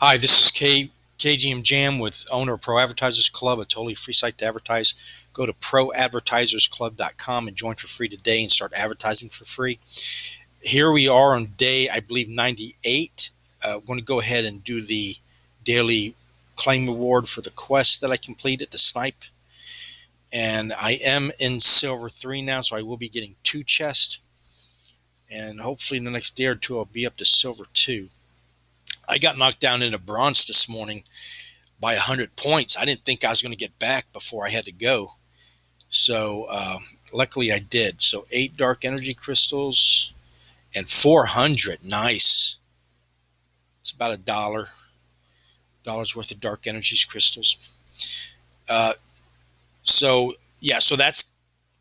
Hi, this is KGM Jam with owner of Pro Advertisers Club, a totally free site to advertise. Go to ProAdvertisersClub.com and join for free today and start advertising for free. Here we are on day, I believe, 98. I'm going to go ahead and do the daily claim reward for the quest that I completed, the snipe. And I am in silver 3 now, so I will be getting 2 chests. And hopefully in the next day or two, I'll be up to silver 2. I got knocked down into bronze this morning by 100 points. I didn't think I was going to get back before I had to go. So luckily I did. So 8 dark energy crystals and 400. Nice. It's about $1 worth of dark energies crystals. Uh, so yeah, so that's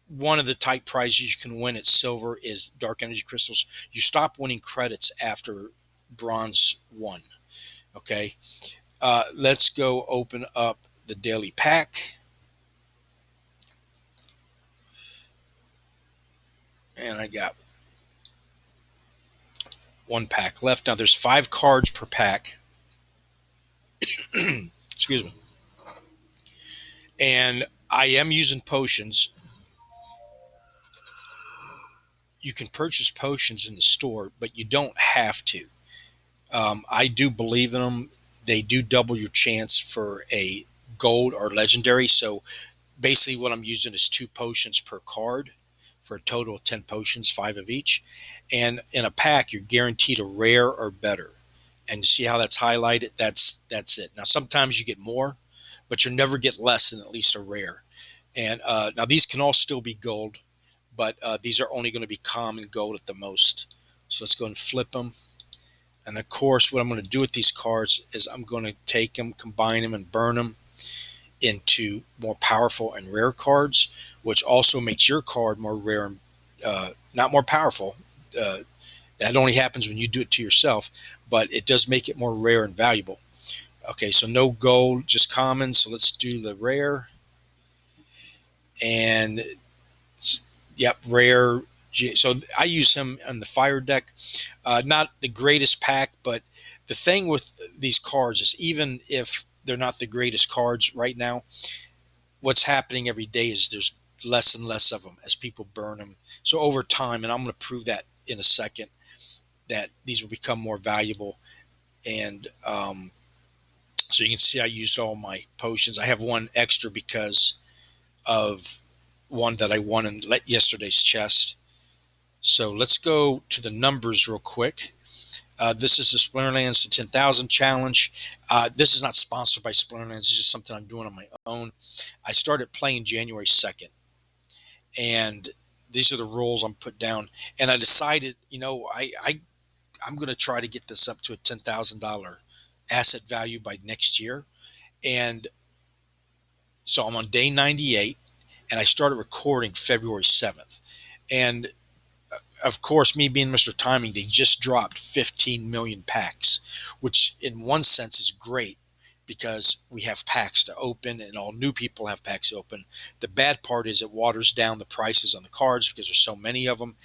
one of the type prizes you can win at silver is dark energy crystals. You stop winning credits after bronze 1. Okay. Let's go open up the daily pack. And I got 1 pack left. Now there's 5 cards per pack. Excuse me. And I am using potions. You can purchase potions in the store, but you don't have to. I do believe in them. They do double your chance for a gold or legendary. So basically what I'm using is 2 potions per card for a total of 10 potions, 5 of each. And in a pack, you're guaranteed a rare or better. And you see how that's highlighted? That's it. Now, sometimes you get more, but you'll never get less than at least a rare. And now these can all still be gold, but these are only going to be common gold at the most. So let's go and flip them. And of course, what I'm going to do with these cards is I'm going to take them, combine them, and burn them into more powerful and rare cards, which also makes your card more rare and not more powerful. That only happens when you do it to yourself, but it does make it more rare and valuable. Okay, so no gold, just common. So let's do the rare. And yep, rare. So I use him on the fire deck. Not the greatest pack, but the thing with these cards is even if they're not the greatest cards right now, what's happening every day is there's less and less of them as people burn them. So over time, and I'm going to prove that in a second, that these will become more valuable. And so you can see I used all my potions. I have 1 extra because of 1 that I won in yesterday's chest. So let's go to the numbers real quick. This is the Splinterlands to 10,000 challenge. This is not sponsored by Splinterlands. It's just something I'm doing on my own. I started playing January 2nd. And these are the rules I'm put down. And I decided, I'm going to try to get this up to a $10,000 asset value by next year. And so I'm on day 98, and I started recording February 7th. And of course, me being Mr. Timing, they just dropped 15 million packs, which in one sense is great because we have packs to open and all new people have packs to open. The bad part is it waters down the prices on the cards because there's so many of them,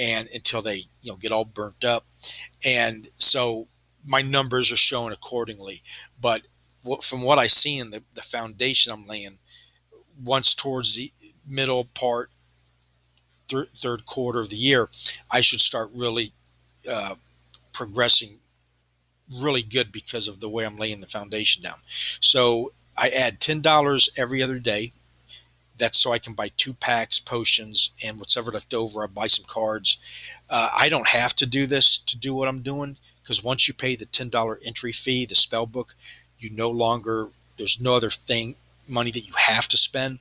and until they get all burnt up. And so my numbers are shown accordingly. But from what I see in the foundation I'm laying, once towards the middle part, third quarter of the year, I should start really progressing really good because of the way I'm laying the foundation down. So I add $10 every other day. That's so I can buy 2 packs, potions, and whatever left over, I buy some cards. I don't have to do this to do what I'm doing because once you pay the $10 entry fee, the spell book, there's no other money that you have to spend.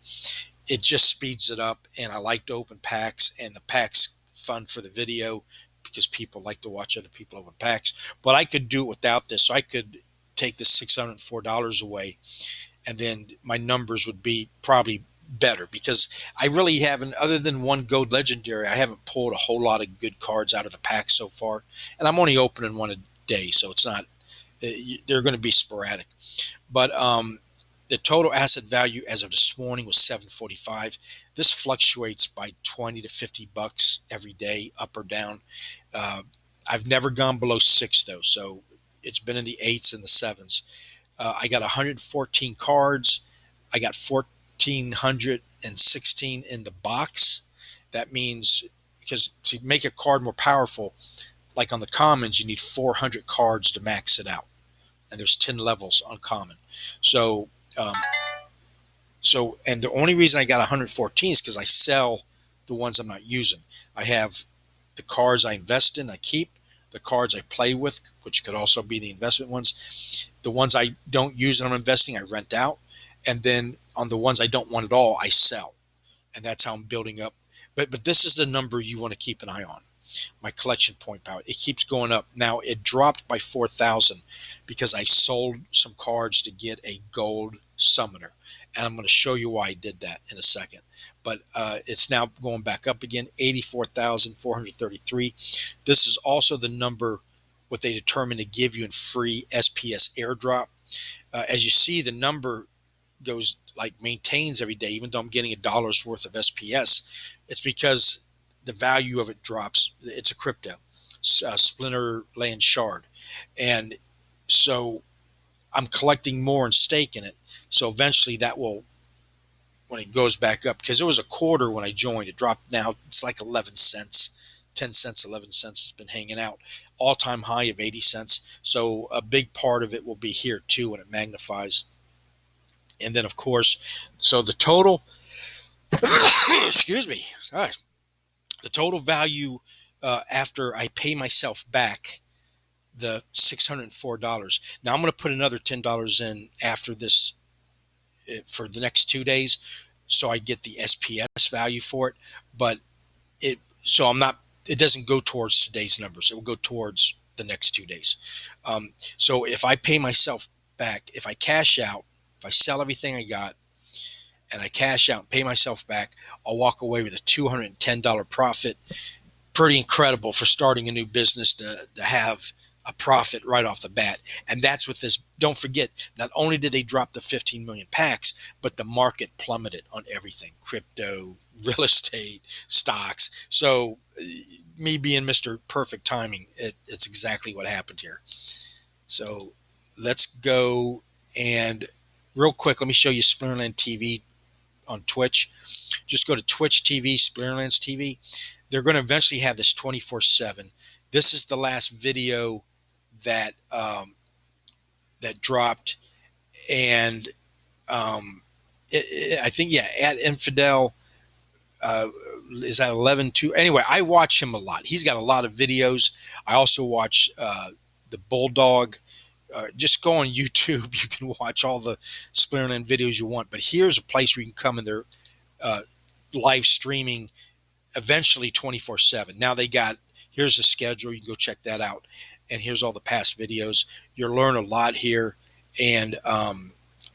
It just speeds it up, and I like to open packs, and the packs fun for the video because people like to watch other people open packs. But I could do it without this. So I could take the $604 away, and then my numbers would be probably better because I really haven't, other than 1 gold legendary, I haven't pulled a whole lot of good cards out of the pack so far. And I'm only opening 1 a day, so it's not, they're going to be sporadic. But the total asset value as of this morning was 745. This fluctuates by 20 to 50 bucks every day, up or down. I've never gone below 6 though, so it's been in the eights and the sevens. I got 114 cards. I got 1,416 in the box. That means, because to make a card more powerful, like on the commons, you need 400 cards to max it out, and there's 10 levels on common. So, um, and the only reason I got 114 is because I sell the ones I'm not using. I have the cards I invest in, I keep the cards I play with, which could also be the investment ones. The ones I don't use and I'm investing, I rent out, and then on the ones I don't want at all, I sell, and that's how I'm building up. But this is the number you want to keep an eye on. My collection point power. It keeps going up. Now it dropped by 4,000 because I sold some cards to get a gold summoner. And I'm going to show you why I did that in a second. But it's now going back up again, 84,433. This is also the number what they determined to give you in free SPS airdrop. As you see, the number goes like maintains every day, even though I'm getting $1 worth of SPS. It's because the value of it drops. It's a crypto, Splinterlands shard. And so I'm collecting more and staking it. So eventually that will, when it goes back up, because it was a quarter when I joined, it dropped. Now it's like 11 cents, 10 cents, 11 cents. It's been hanging out, all-time high of 80 cents. So a big part of it will be here too when it magnifies. And then of course, so the total, excuse me, the total value after I pay myself back the $604. Now I'm going to put another $10 in after this for the next 2 days, so I get the SPS value for it. But so I'm not. It doesn't go towards today's numbers. It will go towards the next 2 days. So if I pay myself back, if I cash out, if I sell everything I got, and I cash out and pay myself back, I'll walk away with a $210 profit. Pretty incredible for starting a new business to have a profit right off the bat. And that's what this, don't forget, not only did they drop the 15 million packs, but the market plummeted on everything, crypto, real estate, stocks. So me being Mr. Perfect Timing, it's exactly what happened here. So let's go, and real quick, let me show you Splinterland TV on Twitch. Just go to Twitch TV, Splinterlands TV. They're going to eventually have this 24/7. This is the last video that that dropped, and I think, yeah, at Infidel is at 11:2. Anyway, I watch him a lot. He's got a lot of videos. I also watch the Bulldog. Just go on YouTube. You can watch all the Splinterland videos you want. But here's a place where you can come and they're live streaming eventually 24/7. Now they got, here's the schedule. You can go check that out. And here's all the past videos. You'll learn a lot here. And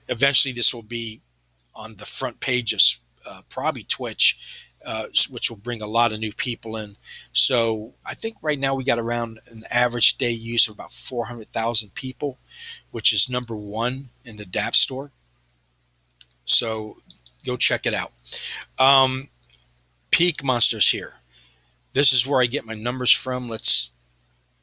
eventually this will be on the front page of probably Twitch, which will bring a lot of new people in. So I think right now we got around an average day use of about 400,000 people, which is number one in the DApp store. So go check it out. Peak Monsters here. This is where I get my numbers from. Let's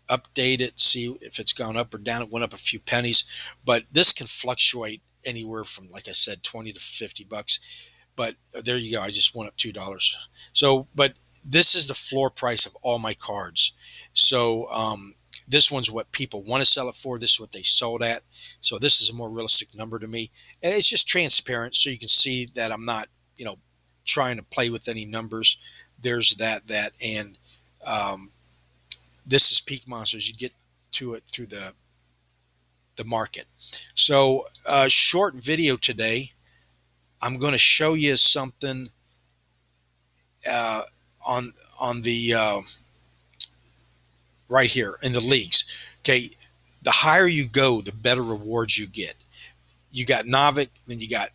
update it, see if it's gone up or down. It went up a few pennies, but this can fluctuate anywhere from, like I said, 20 to 50 bucks. But there you go. I just went up $2. So, but this is the floor price of all my cards. So this one's what people want to sell it for. This is what they sold at. So this is a more realistic number to me. And it's just transparent, so you can see that I'm not, trying to play with any numbers. There's that, and this is Peak Monsters. You get to it through the market. So short video today. I'm going to show you something on the right here in the leagues. Okay, the higher you go, the better rewards you get. You got Navic, then you got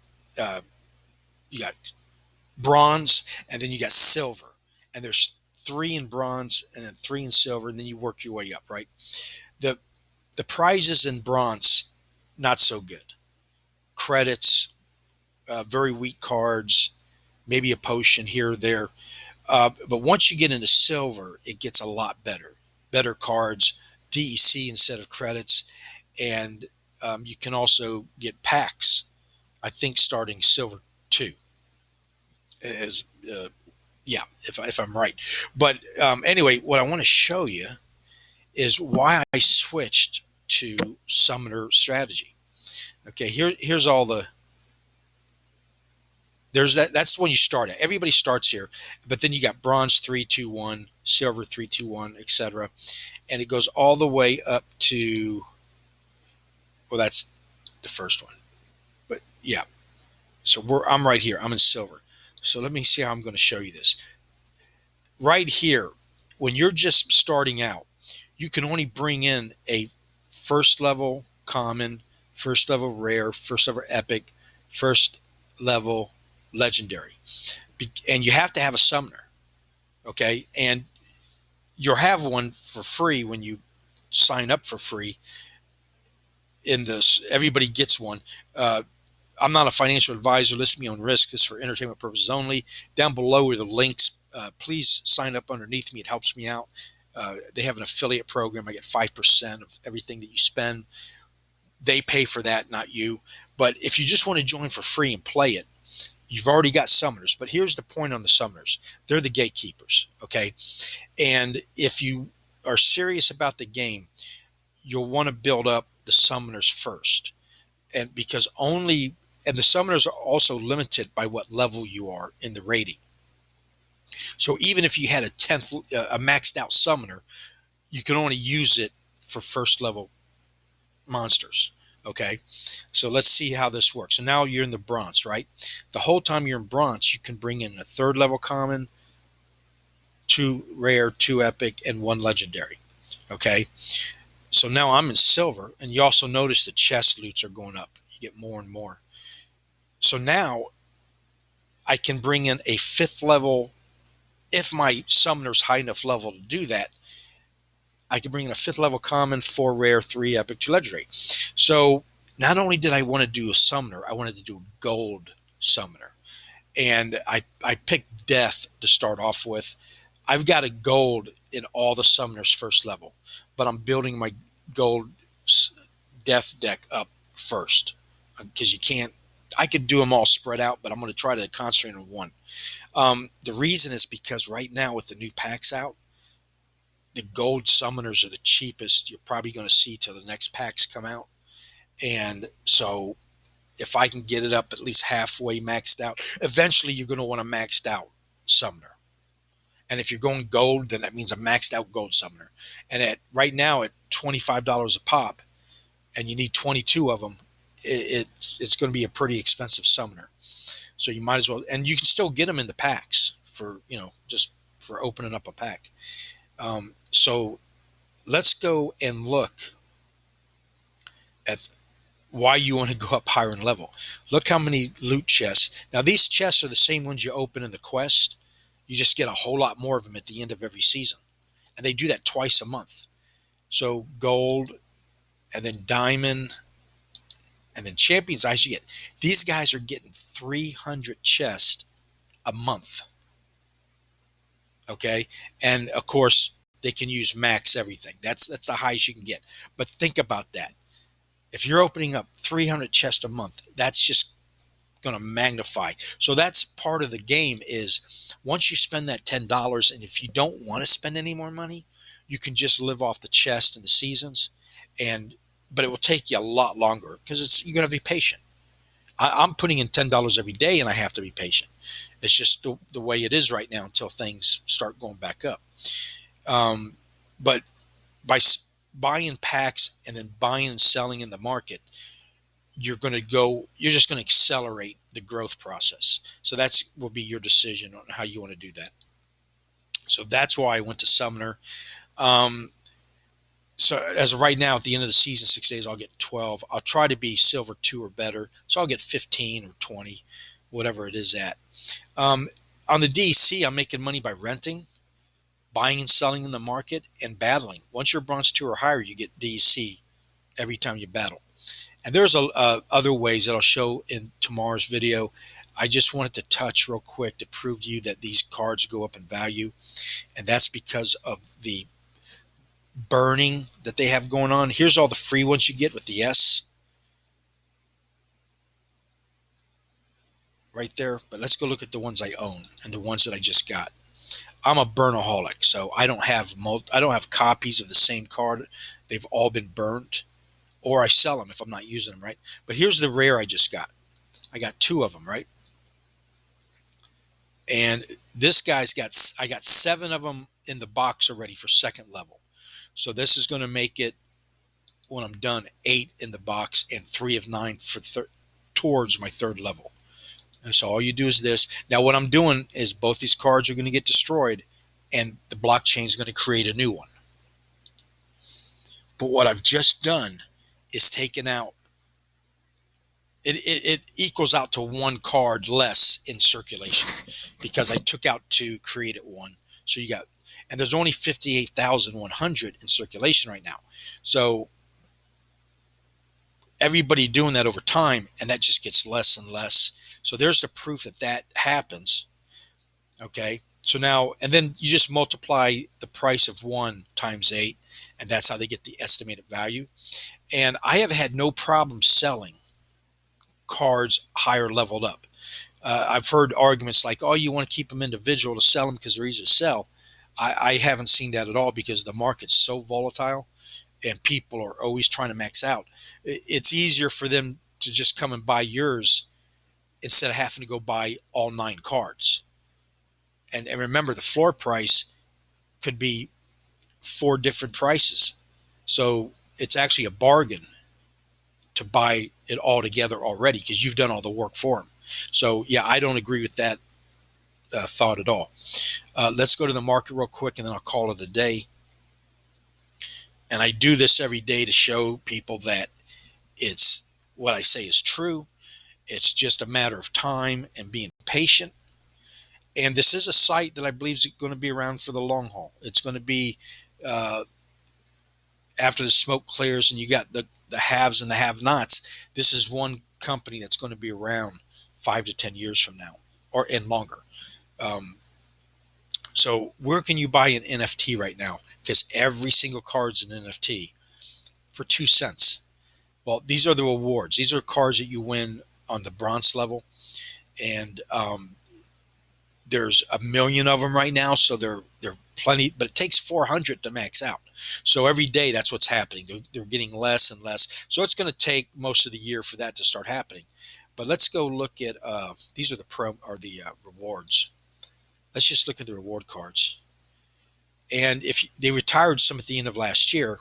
bronze, and then you got silver. And there's 3 in bronze, and then 3 in silver, and then you work your way up. Right. The prizes in bronze, not so good. Credits, very weak cards, maybe a potion here or there. But once you get into silver, it gets a lot better. Better cards, DEC instead of credits. and you can also get packs. I think starting silver 2 is yeah, if I'm right. But anyway, what I want to show you is why I switched to summoner strategy. Okay, here's all the there's that's when you start at. Everybody starts here, but then you got bronze 3-2-1, silver 3-2-1, etc., and it goes all the way up to, well, that's the first one. But yeah, so I'm right here. I'm in silver. So let me see how I'm going to show you this. Right here, when you're just starting out, you can only bring in a first level common, first level rare, first level epic, first level legendary. And you have to have a summoner, okay? And you'll have one for free when you sign up for free. In this, everybody gets one. I'm not a financial advisor. List me on risk. This is for entertainment purposes only. Down below are the links. Please sign up underneath me. It helps me out. They have an affiliate program. I get 5% of everything that you spend. They pay for that, not you. But if you just want to join for free and play it, you've already got summoners. But here's the point on the summoners. They're the gatekeepers, okay? And if you are serious about the game, you'll want to build up the summoners first. And because and the summoners are also limited by what level you are in the rating. So even if you had a maxed out summoner, you can only use it for first level monsters. Okay, so let's see how this works. So now you're in the bronze, right? The whole time you're in bronze, you can bring in a third level common, 2 rare, 2 epic, and 1 legendary. Okay, so now I'm in silver, and you also notice the chest loots are going up. You get more and more. So now I can bring in a 5th level. If my summoner's high enough level to do that, I can bring in a 5th level common, 4 rare, 3 epic, 2 legendary. So not only did I want to do a summoner, I wanted to do a gold summoner. And I picked death to start off with. I've got a gold in all the summoners first level, but I'm building my gold death deck up first because you can't. I could do them all spread out, but I'm going to try to concentrate on one. The reason is because right now with the new packs out, the gold summoners are the cheapest you're probably going to see till the next packs come out. And so if I can get it up at least halfway maxed out, eventually you're going to want a maxed out summoner. And if you're going gold, then that means a maxed out gold summoner. And right now at $25 a pop, and you need 22 of them, it's going to be a pretty expensive summoner. So you might as well, and you can still get them in the packs for, just for opening up a pack. So let's go and look at why you want to go up higher in level. Look how many loot chests. Now these chests are the same ones you open in the quest. You just get a whole lot more of them at the end of every season. And they do that twice a month. So gold, and then diamond, and then champions eyes you get. These guys are getting 300 chests a month. Okay? And of course, they can use max everything. That's the highest you can get. But think about that. If you're opening up 300 chests a month, that's just going to magnify. So that's part of the game is once you spend that $10, and if you don't want to spend any more money, you can just live off the chest and the seasons. But it will take you a lot longer because you're going to be patient. I'm putting in $10 every day, and I have to be patient. It's just the way it is right now until things start going back up. But by buying packs and then buying and selling in the market, you're just going to accelerate the growth process. So that's will be your decision on how you want to do that. So that's why I went to Summoner. So as of right now, at the end of the season, 6 days, I'll get 12. I'll try to be silver 2 or better. So I'll get 15 or 20, whatever it is at. On the DC, I'm making money by renting, buying and selling in the market, and battling. Once you're bronze 2 or higher, you get DC every time you battle. And there's other ways that I'll show in tomorrow's video. I just wanted to touch real quick to prove to you that these cards go up in value. And that's because of the burning that they have going on. Here's all the free ones you get with the S right there. But let's go look at the ones I own and the ones that I just got. I'm a burnaholic, so I don't have copies of the same card. They've all been burned, or I sell them if I'm not using them, right? But here's the rare I just got. I got two of them, right? And this guy's got I got seven of them in the box already for second level. So this is going to make it, when I'm done, 8 in the box and 3 of 9 for towards my third level. And so all you do is this. Now what I'm doing is both these cards are going to get destroyed, and the blockchain is going to create a new one. But what I've just done is taken out, it equals out to one card less in circulation because I took out 2, created 1. So you got, and there's only 58,100 in circulation right now. So everybody doing that over time, and that just gets less and less. So there's the proof that that happens. Okay. So now, and then you just multiply the price of 1 times 8, and that's how they get the estimated value. And I have had no problem selling cards higher leveled up. I've heard arguments like, oh, you want to keep them individual to sell them because they're easy to sell. I haven't seen that at all because the market's so volatile and people are always trying to max out. It's easier for them to just come and buy yours instead of having to go buy all 9 cards. And remember, the floor price could be 4 different prices. So it's actually a bargain to buy it all together already because you've done all the work for them. So yeah, I don't agree with that thought at all. Let's go to the market real quick and then I'll call it a day. And I do this every day to show people that it's what I say is true. It's just a matter of time and being patient. And this is a site that I believe is going to be around for the long haul. It's going to be after the smoke clears and you got the haves and the have-nots. This is one company that's going to be around 5 to 10 years from now, or and longer. So where can you buy an NFT right now? Because every single card's an NFT for 2 cents. Well, these are the rewards. These are cards that you win on the bronze level, and there's 1 million of them right now, so they're plenty. But it takes 400 to max out. So every day, that's what's happening. They're getting less and less. So it's going to take most of the year for that to start happening. But let's go look at these are the rewards. Let's just look at the reward cards. And if they retired some at the end of last year,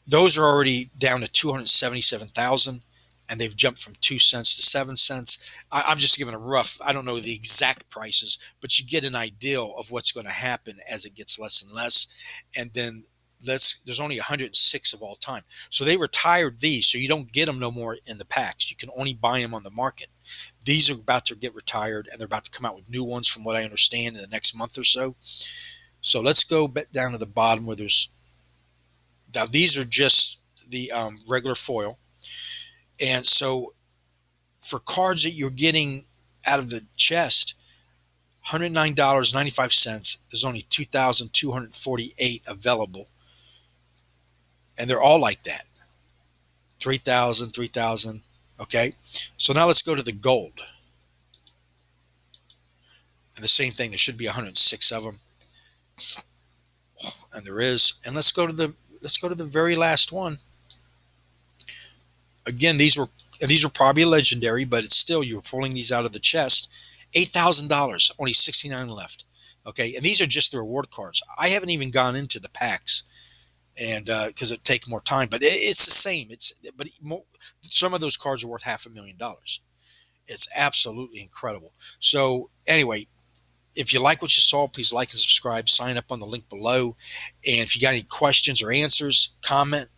those are already down to 277,000, and they've jumped from 2 cents to 7 cents. I'm just giving a rough, I don't know the exact prices, but you get an idea of what's going to happen as it gets less and less. And then there's only 106 of all time. So they retired these, so you don't get them no more in the packs. You can only buy them on the market. These are about to get retired, and they're about to come out with new ones from what I understand in the next month or so. So let's go down to the bottom where there's, now these are just the regular foil. And so for cards that you're getting out of the chest, $109.95, there's only 2,248 available. And they're all like that. 3,000, 3,000. Okay. So now let's go to the gold. And the same thing, there should be 106 of them. And there is. And let's go to the very last one. Again, these were probably legendary, but it's still, you're pulling these out of the chest. $8,000, only 69 left. Okay, and these are just the reward cards. I haven't even gone into the packs, and because it take more time, but it's the same. Some of those cards are worth $500,000. It's absolutely incredible. So anyway, if you like what you saw, please like and subscribe. Sign up on the link below, and if you got any questions or answers, comment,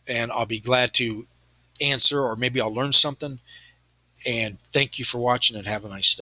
and I'll be glad to answer, or maybe I'll learn something. And thank you for watching, and have a nice day.